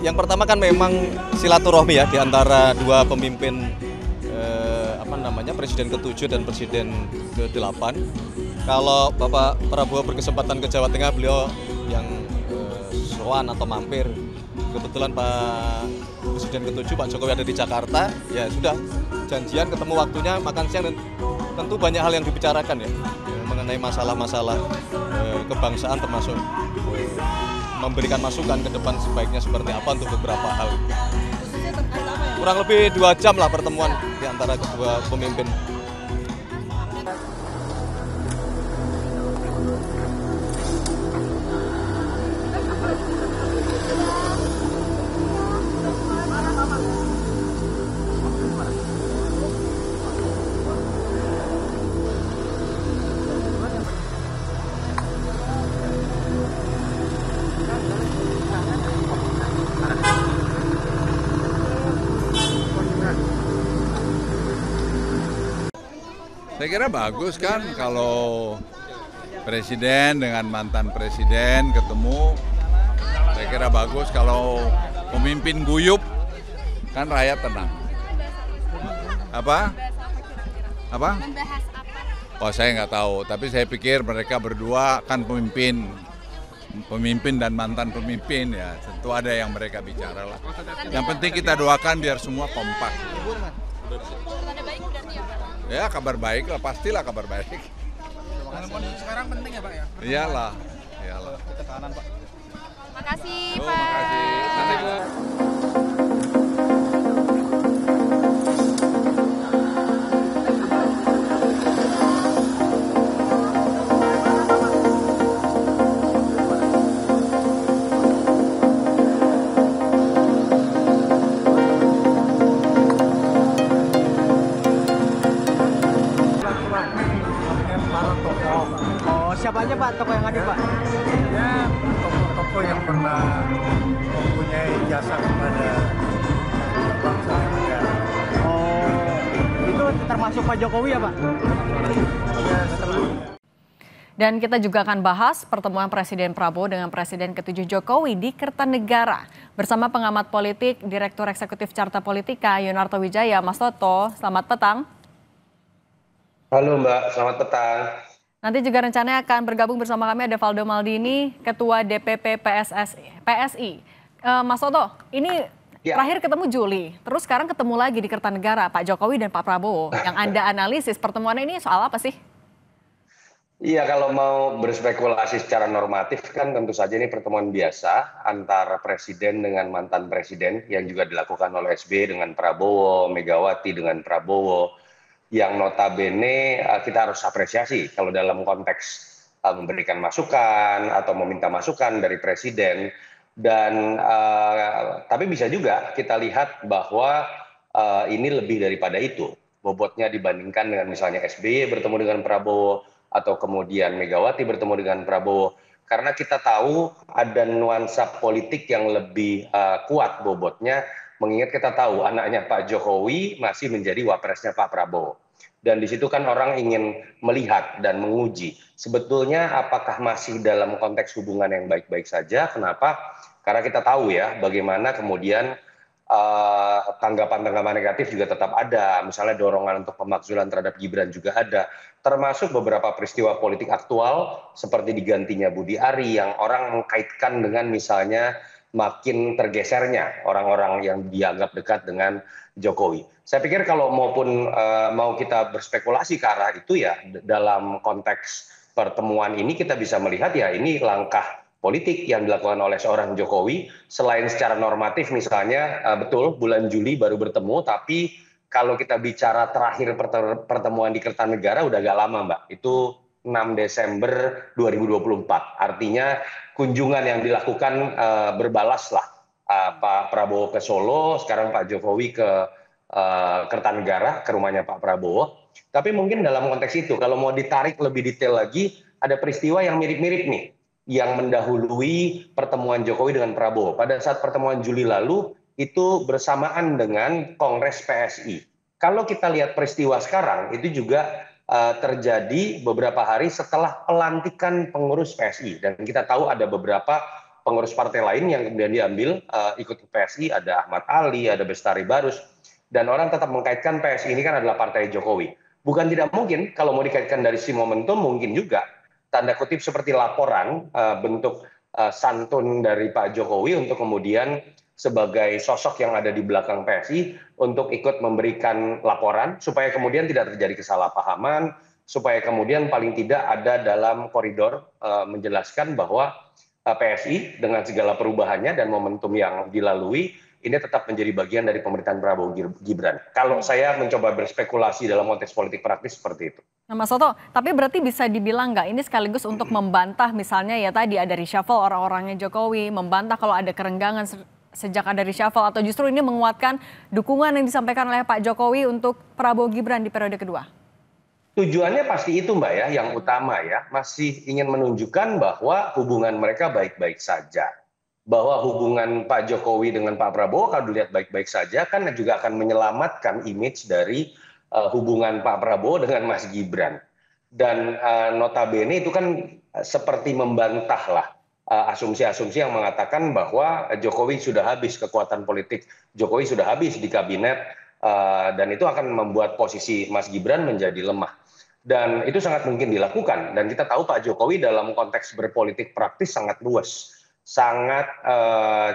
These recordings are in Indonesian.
Yang pertama kan memang silaturahmi ya di antara dua pemimpin Presiden ke-7 dan Presiden ke-8. Kalau Bapak Prabowo berkesempatan ke Jawa Tengah, beliau yang sowan atau mampir. Kebetulan Pak Presiden ke-7 Pak Jokowi ada di Jakarta, ya sudah janjian ketemu waktunya makan siang, dan tentu banyak hal yang dibicarakan ya mengenai masalah-masalah kebangsaan, termasuk memberikan masukan ke depan sebaiknya seperti apa untuk beberapa hal. Kurang lebih 2 jam lah pertemuan di antara kedua pemimpin. Saya kira bagus kan kalau presiden dengan mantan presiden ketemu. Saya kira bagus kalau pemimpin guyup, kan rakyat tenang. Apa? Oh, saya nggak tahu, tapi saya pikir mereka berdua kan pemimpin dan mantan pemimpin, ya tentu ada yang mereka bicara lah. Yang penting kita doakan biar semua kompak. Ya, kabar baik lah, pastilah kabar baik. Dalam kondisi sekarang penting ya Pak ya? Iyalah. Kita kanan Pak. Makasih Oh, Pak. makasih. Nanti Bu. Oh, siapa aja Pak tokoh yang hadir Pak? Ya, tokoh-tokoh yang pernah mempunyai jasa kepada bangsa dan negara. Oh, itu termasuk Pak Jokowi ya Pak? Ya, selalu. Dan kita juga akan bahas pertemuan Presiden Prabowo dengan Presiden ke-7 Jokowi di Kertanegara. Bersama pengamat politik, Direktur Eksekutif Carta Politika, Yunarto Wijaya. Mas Toto, selamat petang. Halo Mbak, selamat petang. Nanti juga rencananya akan bergabung bersama kami ada Valdo Maldini, Ketua DPP PSI. Mas Toto, ini Ya. terakhir ketemu Juli, terus sekarang ketemu lagi di Kertanegara, Pak Jokowi dan Pak Prabowo. Yang Anda analisis pertemuan ini soal apa sih? Iya, kalau mau berspekulasi secara normatif kan tentu saja ini pertemuan biasa antara presiden dengan mantan presiden yang juga dilakukan oleh SBY dengan Prabowo, Megawati dengan Prabowo, yang notabene kita harus apresiasi kalau dalam konteks memberikan masukan atau meminta masukan dari presiden. Dan tapi bisa juga kita lihat bahwa ini lebih daripada itu bobotnya dibandingkan dengan misalnya SBY bertemu dengan Prabowo atau kemudian Megawati bertemu dengan Prabowo, karena kita tahu ada nuansa politik yang lebih kuat bobotnya, mengingat kita tahu anaknya Pak Jokowi masih menjadi wapresnya Pak Prabowo. Dan di situ kan orang ingin melihat dan menguji sebetulnya apakah masih dalam konteks hubungan yang baik-baik saja. Kenapa? Karena kita tahu ya bagaimana kemudian tanggapan-tanggapan negatif juga tetap ada. Misalnya dorongan untuk pemakzulan terhadap Gibran juga ada. Termasuk beberapa peristiwa politik aktual seperti digantinya Budi Ari yang orang mengkaitkan dengan misalnya makin tergesernya orang-orang yang dianggap dekat dengan Jokowi. Saya pikir kalau mau kita berspekulasi ke arah itu ya dalam konteks pertemuan ini kita bisa melihat ya ini langkah politik yang dilakukan oleh seorang Jokowi. Selain secara normatif misalnya betul bulan Juli baru bertemu, tapi kalau kita bicara terakhir pertemuan di Kertanegara udah agak lama Mbak, itu 6 Desember 2024. Artinya kunjungan yang dilakukan berbalas lah. Pak Prabowo ke Solo, sekarang Pak Jokowi ke Kertanegara, ke rumahnya Pak Prabowo. Tapi mungkin dalam konteks itu, kalau mau ditarik lebih detail lagi, ada peristiwa yang mirip-mirip nih, yang mendahului pertemuan Jokowi dengan Prabowo. Pada saat pertemuan Juli lalu, itu bersamaan dengan Kongres PSI. Kalau kita lihat peristiwa sekarang, itu juga terjadi beberapa hari setelah pelantikan pengurus PSI. Dan kita tahu ada beberapa pengurus partai lain yang kemudian diambil ikut ke PSI, ada Ahmad Ali, ada Bestari Barus, dan orang tetap mengkaitkan PSI ini kan adalah partai Jokowi. Bukan tidak mungkin kalau mau dikaitkan dari si momentum, mungkin juga tanda kutip seperti laporan bentuk santun dari Pak Jokowi untuk kemudian sebagai sosok yang ada di belakang PSI untuk ikut memberikan laporan supaya kemudian tidak terjadi kesalahpahaman, supaya kemudian paling tidak ada dalam koridor menjelaskan bahwa PSI dengan segala perubahannya dan momentum yang dilalui ini tetap menjadi bagian dari pemerintahan Prabowo Gibran. Kalau saya mencoba berspekulasi dalam konteks politik praktis seperti itu. Nah, Mas Soto, tapi berarti bisa dibilang nggak ini sekaligus untuk membantah misalnya ya tadi ada reshuffle orang-orangnya Jokowi, membantah kalau ada kerenggangan sejak ada reshuffle, atau justru ini menguatkan dukungan yang disampaikan oleh Pak Jokowi untuk Prabowo Gibran di periode kedua? Tujuannya pasti itu Mbak ya, yang utama ya, masih ingin menunjukkan bahwa hubungan mereka baik-baik saja. Bahwa hubungan Pak Jokowi dengan Pak Prabowo kalau dilihat baik-baik saja kan juga akan menyelamatkan image dari hubungan Pak Prabowo dengan Mas Gibran. Dan notabene itu kan seperti membantah lah asumsi-asumsi yang mengatakan bahwa Jokowi sudah habis kekuatan politik, Jokowi sudah habis di kabinet, dan itu akan membuat posisi Mas Gibran menjadi lemah. Dan itu sangat mungkin dilakukan. Dan kita tahu Pak Jokowi dalam konteks berpolitik praktis sangat luas, sangat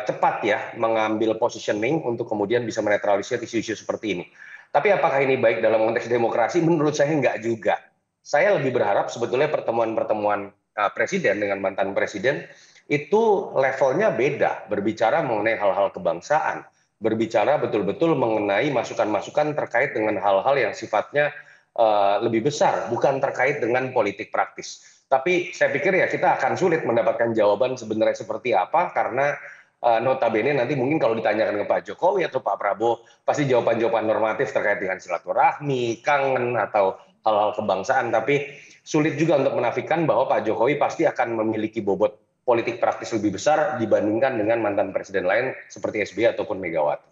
cepat ya mengambil positioning untuk kemudian bisa menetralisir isu-isu seperti ini. Tapi apakah ini baik dalam konteks demokrasi? Menurut saya enggak juga. Saya lebih berharap sebetulnya pertemuan-pertemuan presiden dengan mantan presiden itu levelnya beda, berbicara mengenai hal-hal kebangsaan, berbicara betul-betul mengenai masukan-masukan terkait dengan hal-hal yang sifatnya lebih besar, bukan terkait dengan politik praktis. Tapi saya pikir ya kita akan sulit mendapatkan jawaban sebenarnya seperti apa, karena notabene nanti mungkin kalau ditanyakan ke Pak Jokowi atau Pak Prabowo, pasti jawaban-jawaban normatif terkait dengan silaturahmi, kangen, atau hal-hal kebangsaan. Tapi sulit juga untuk menafikan bahwa Pak Jokowi pasti akan memiliki bobot politik praktis lebih besar dibandingkan dengan mantan presiden lain seperti SBY ataupun Megawati.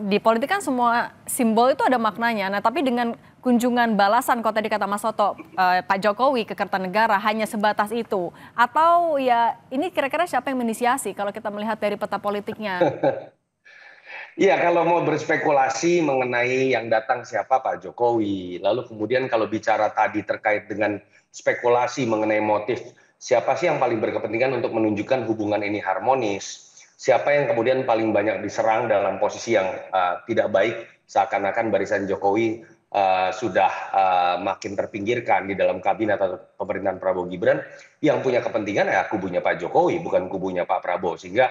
Di politik kan semua simbol itu ada maknanya. Nah, tapi dengan kunjungan balasan, kalau tadi kata Mas Soto, Pak Jokowi ke Kertanegara hanya sebatas itu, atau ya ini kira-kira siapa yang menginisiasi kalau kita melihat dari peta politiknya? Iya, kalau mau berspekulasi mengenai yang datang siapa Pak Jokowi, lalu kemudian kalau bicara tadi terkait dengan spekulasi mengenai motif, siapa sih yang paling berkepentingan untuk menunjukkan hubungan ini harmonis? Siapa yang kemudian paling banyak diserang dalam posisi yang tidak baik, seakan-akan barisan Jokowi sudah makin terpinggirkan di dalam kabinet atau pemerintahan Prabowo Gibran, yang punya kepentingan ya kubunya Pak Jokowi, bukan kubunya Pak Prabowo. Sehingga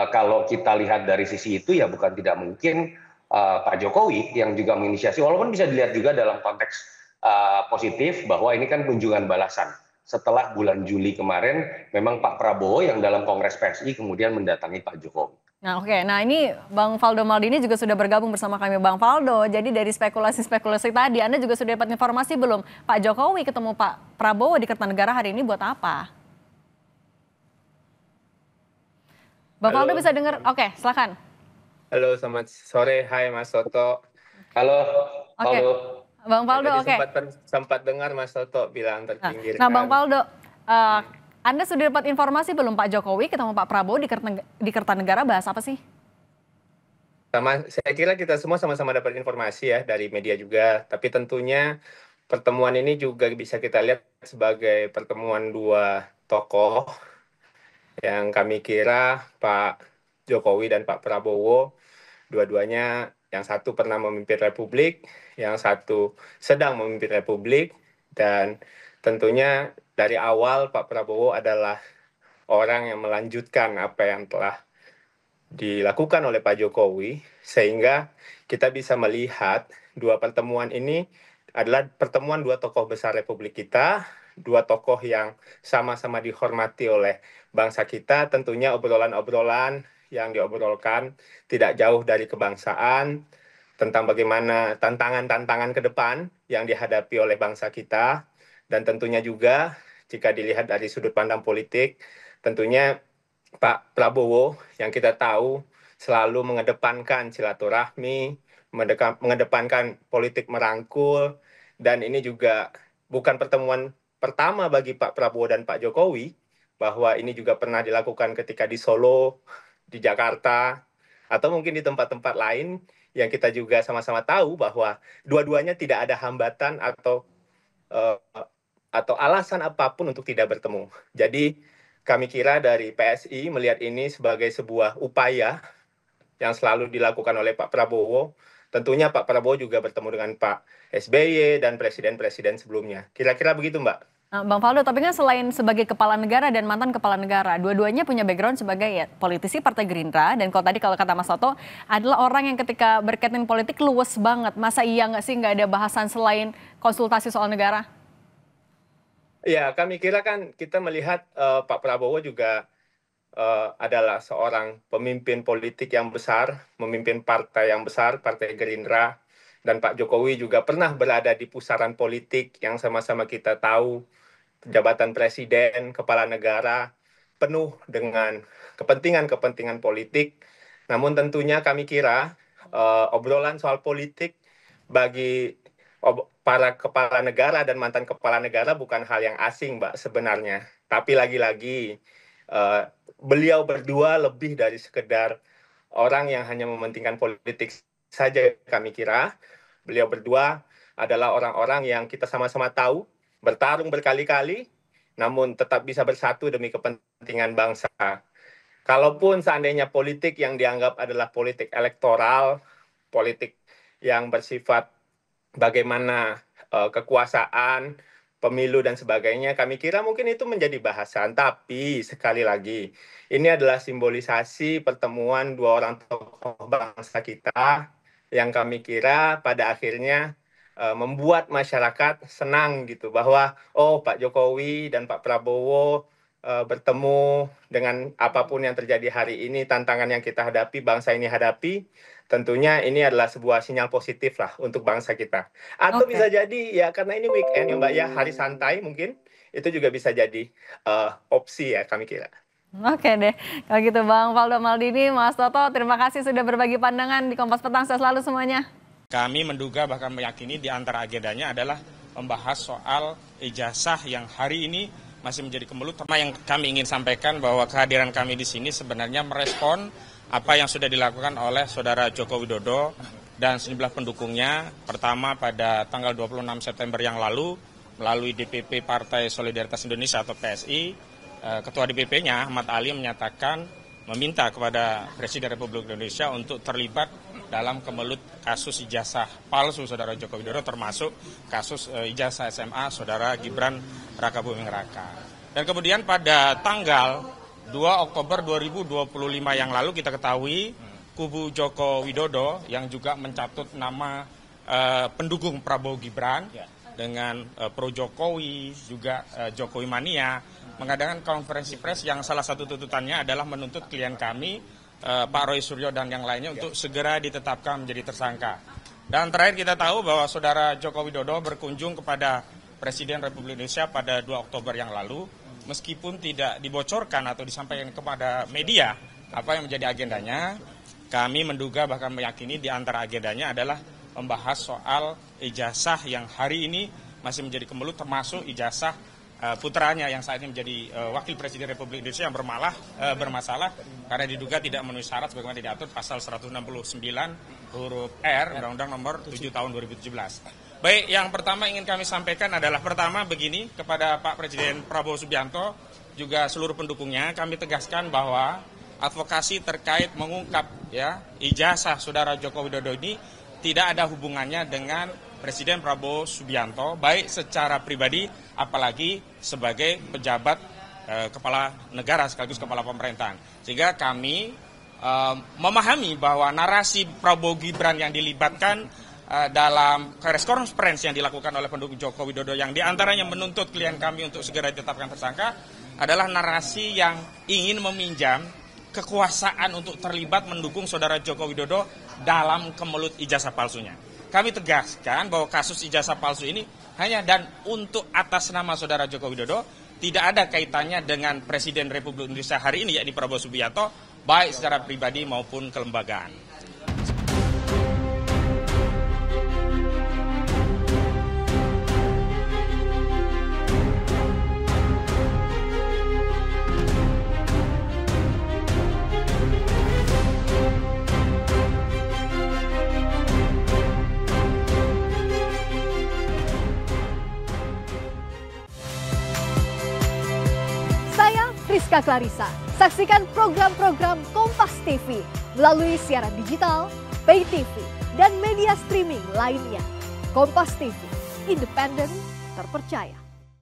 kalau kita lihat dari sisi itu ya bukan tidak mungkin Pak Jokowi yang juga menginisiasi, walaupun bisa dilihat juga dalam konteks positif bahwa ini kan kunjungan balasan. Setelah bulan Juli kemarin, memang Pak Prabowo yang dalam Kongres PSI kemudian mendatangi Pak Jokowi. Nah, oke. Nah, ini Bang Faldo Maldini juga sudah bergabung bersama kami, Bang Faldo. Jadi dari spekulasi-spekulasi tadi, Anda juga sudah dapat informasi belum? Pak Jokowi ketemu Pak Prabowo di Kertanegara hari ini buat apa? Bang Faldo bisa dengar? Oke, silakan. Halo, selamat sore. Hai Mas Soto. Halo, Oke. Faldo. Bang Faldo, oke. Sempat dengar Mas Soto bilang terpinggirkan. Nah, Bang Faldo, Anda sudah dapat informasi belum Pak Jokowi ketemu Pak Prabowo di Kertanegara bahas apa sih? Saya kira kita semua sama-sama dapat informasi ya dari media juga. Tapi tentunya pertemuan ini juga bisa kita lihat sebagai pertemuan dua tokoh yang kami kira Pak Jokowi dan Pak Prabowo, dua-duanya yang satu pernah memimpin Republik, yang satu sedang memimpin Republik, dan tentunya dari awal Pak Prabowo adalah orang yang melanjutkan apa yang telah dilakukan oleh Pak Jokowi, sehingga kita bisa melihat dua pertemuan ini adalah pertemuan dua tokoh besar Republik kita, dua tokoh yang sama-sama dihormati oleh bangsa kita. Tentunya obrolan-obrolan yang diobrolkan tidak jauh dari kebangsaan, tentang bagaimana tantangan-tantangan ke depan yang dihadapi oleh bangsa kita, dan tentunya juga jika dilihat dari sudut pandang politik, tentunya Pak Prabowo yang kita tahu selalu mengedepankan silaturahmi, mengedepankan politik merangkul, dan ini juga bukan pertemuan pertama bagi Pak Prabowo dan Pak Jokowi. bahwa ini juga pernah dilakukan ketika di Solo, di Jakarta, atau mungkin di tempat-tempat lain yang kita juga sama-sama tahu bahwa dua-duanya tidak ada hambatan atau alasan apapun untuk tidak bertemu. Jadi kami kira dari PSI melihat ini sebagai sebuah upaya yang selalu dilakukan oleh Pak Prabowo. Tentunya Pak Prabowo juga bertemu dengan Pak SBY dan presiden-presiden sebelumnya. Kira-kira begitu, Mbak. Bang Faldo, tapi kan selain sebagai kepala negara dan mantan kepala negara, dua-duanya punya background sebagai ya, politisi Partai Gerindra. Dan kalau kata Mas Toto, adalah orang yang ketika berkaitan politik luwes banget. Masa iya nggak sih nggak ada bahasan selain konsultasi soal negara? Ya, kami kira kan kita melihat Pak Prabowo juga adalah seorang pemimpin politik yang besar, memimpin partai yang besar, Partai Gerindra. Dan Pak Jokowi juga pernah berada di pusaran politik yang sama-sama kita tahu, jabatan presiden, kepala negara, penuh dengan kepentingan-kepentingan politik. Namun tentunya kami kira obrolan soal politik bagi para kepala negara dan mantan kepala negara bukan hal yang asing, Mbak, sebenarnya. Tapi lagi-lagi beliau berdua lebih dari sekedar orang yang hanya mementingkan politik saja, kami kira. Beliau berdua adalah orang-orang yang kita sama-sama tahu bertarung berkali-kali, namun tetap bisa bersatu demi kepentingan bangsa. Kalaupun seandainya politik yang dianggap adalah politik elektoral, politik yang bersifat bagaimana kekuasaan, pemilu dan sebagainya, kami kira mungkin itu menjadi bahasan. Tapi sekali lagi, ini adalah simbolisasi pertemuan dua orang tokoh bangsa kita yang kami kira pada akhirnya membuat masyarakat senang gitu bahwa Pak Jokowi dan Pak Prabowo bertemu dengan apapun yang terjadi hari ini, tantangan yang kita hadapi, bangsa ini hadapi, tentunya ini adalah sebuah sinyal positif lah untuk bangsa kita. Atau bisa jadi ya karena ini weekend ya Mbak ya, hari santai mungkin, itu juga bisa jadi opsi ya kami kira. Oke deh, kalau gitu Bang Faldo Maldini, Mas Toto, terima kasih sudah berbagi pandangan di Kompas Petang. Sehat selalu semuanya. Kami menduga bahkan meyakini di antara agendanya adalah membahas soal ijazah yang hari ini masih menjadi kemelut. Yang kami ingin sampaikan bahwa kehadiran kami di sini sebenarnya merespon apa yang sudah dilakukan oleh Saudara Joko Widodo dan sejumlah pendukungnya. Pertama pada tanggal 26 September yang lalu melalui DPP Partai Solidaritas Indonesia atau PSI, Ketua DPP-nya Ahmad Ali menyatakan meminta kepada Presiden Republik Indonesia untuk terlibat dalam kemelut kasus ijazah palsu Saudara Joko Widodo, termasuk kasus ijazah SMA Saudara Gibran Raka Buming Raka. Dan kemudian pada tanggal 2 Oktober 2025 yang lalu kita ketahui kubu Joko Widodo yang juga mencatut nama pendukung Prabowo Gibran dengan pro Jokowi, juga Jokowi Mania, mengadakan konferensi pers yang salah satu tuntutannya adalah menuntut klien kami, Pak Roy Suryo dan yang lainnya untuk segera ditetapkan menjadi tersangka. Dan terakhir kita tahu bahwa Saudara Joko Widodo berkunjung kepada Presiden Republik Indonesia pada 2 Oktober yang lalu, meskipun tidak dibocorkan atau disampaikan kepada media apa yang menjadi agendanya. Kami menduga bahkan meyakini di antara agendanya adalah membahas soal ijazah yang hari ini masih menjadi kemelut, termasuk ijazah putranya yang saat ini menjadi Wakil Presiden Republik Indonesia yang bermasalah karena diduga tidak memenuhi syarat sebagaimana diatur pasal 169 huruf R Undang-Undang Nomor 7 Tahun 2017. Baik, yang pertama ingin kami sampaikan adalah pertama begini kepada Pak Presiden Prabowo Subianto juga seluruh pendukungnya, kami tegaskan bahwa advokasi terkait mengungkap ijazah Saudara Joko Widodo ini tidak ada hubungannya dengan Presiden Prabowo Subianto, baik secara pribadi, apalagi sebagai pejabat kepala negara sekaligus kepala pemerintahan. Sehingga kami memahami bahwa narasi Prabowo Gibran yang dilibatkan dalam press conference yang dilakukan oleh pendukung Joko Widodo yang diantaranya menuntut klien kami untuk segera ditetapkan tersangka adalah narasi yang ingin meminjam kekuasaan untuk terlibat mendukung Saudara Joko Widodo dalam kemelut ijazah palsunya. Kami tegaskan bahwa kasus ijazah palsu ini hanya dan untuk atas nama Saudara Joko Widodo, tidak ada kaitannya dengan Presiden Republik Indonesia hari ini, yakni Prabowo Subianto, baik secara pribadi maupun kelembagaan. Rizka Clarissa. Saksikan program-program Kompas TV melalui siaran digital, pay TV, dan media streaming lainnya. Kompas TV, independen, terpercaya.